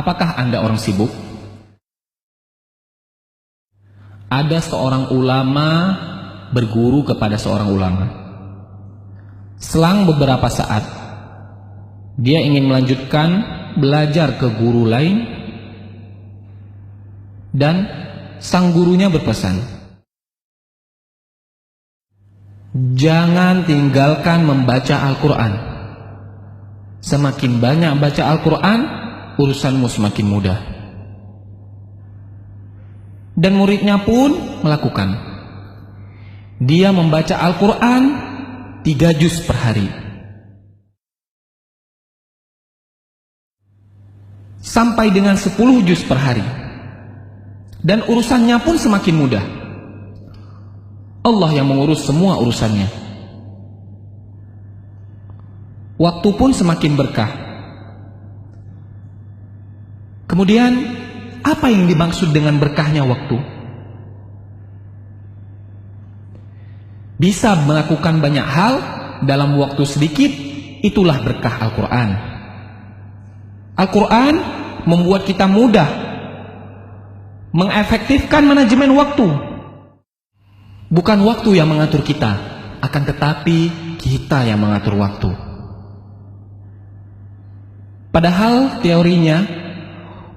Apakah Anda orang sibuk? Ada seorang ulama berguru kepada seorang ulama. Selang beberapa saat, dia ingin melanjutkan belajar ke guru lain, dan sang gurunya berpesan, jangan tinggalkan membaca Al-Quran. Semakin banyak baca Al-Quran, urusanmu semakin mudah. Dan muridnya pun melakukan. Dia membaca Al-Quran 3 juz per hari. Sampai dengan 10 juz per hari. Dan urusannya pun semakin mudah. Allah yang mengurus semua urusannya. Waktu pun semakin berkah. Kemudian, apa yang dimaksud dengan berkahnya waktu? Bisa melakukan banyak hal dalam waktu sedikit, itulah berkah Al-Quran. Al-Quran membuat kita mudah mengefektifkan manajemen waktu. Bukan waktu yang mengatur kita, akan tetapi kita yang mengatur waktu. Padahal teorinya,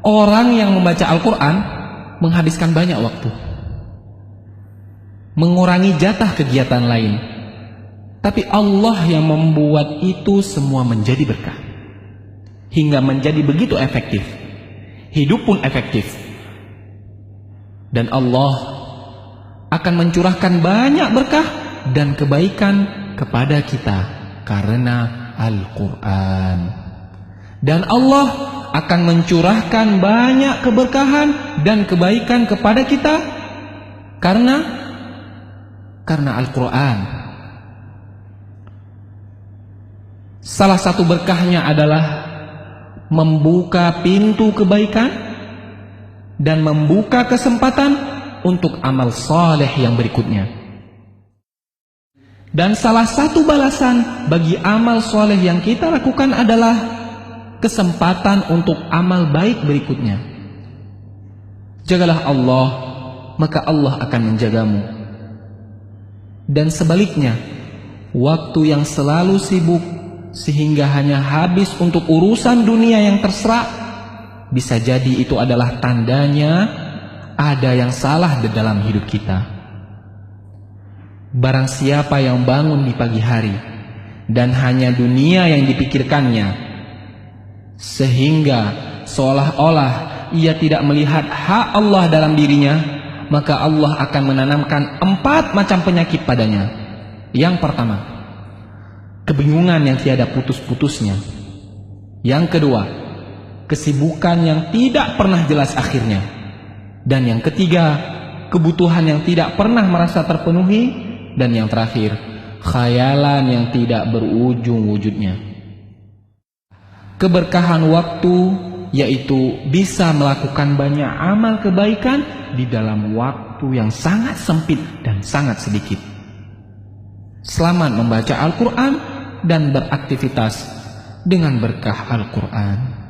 orang yang membaca Al-Quran menghabiskan banyak waktu, mengurangi jatah kegiatan lain. Tapi Allah yang membuat itu semua menjadi berkah, hingga menjadi begitu efektif. Hidup pun efektif. Dan Allah akan mencurahkan banyak berkah dan kebaikan kepada kita karena Al-Quran. Dan Allah akan mencurahkan banyak keberkahan dan kebaikan kepada kita karena Al-Quran. Salah satu berkahnya adalah membuka pintu kebaikan dan membuka kesempatan untuk amal saleh yang berikutnya. Dan salah satu balasan bagi amal saleh yang kita lakukan adalah kesempatan untuk amal baik berikutnya. Jagalah Allah, maka Allah akan menjagamu. Dan sebaliknya, waktu yang selalu sibuk sehingga hanya habis untuk urusan dunia yang terserak, bisa jadi itu adalah tandanya ada yang salah di dalam hidup kita. Barang siapa yang bangun di pagi hari dan hanya dunia yang dipikirkannya, sehingga seolah-olah ia tidak melihat hak Allah dalam dirinya, maka Allah akan menanamkan 4 macam penyakit padanya. Yang pertama, kebingungan yang tiada putus-putusnya. Yang kedua, kesibukan yang tidak pernah jelas akhirnya. Dan yang ketiga, kebutuhan yang tidak pernah merasa terpenuhi. Dan yang terakhir, khayalan yang tidak berujung wujudnya. Keberkahan waktu yaitu bisa melakukan banyak amal kebaikan di dalam waktu yang sangat sempit dan sangat sedikit. Selamat membaca Al-Quran dan beraktivitas dengan berkah Al-Quran.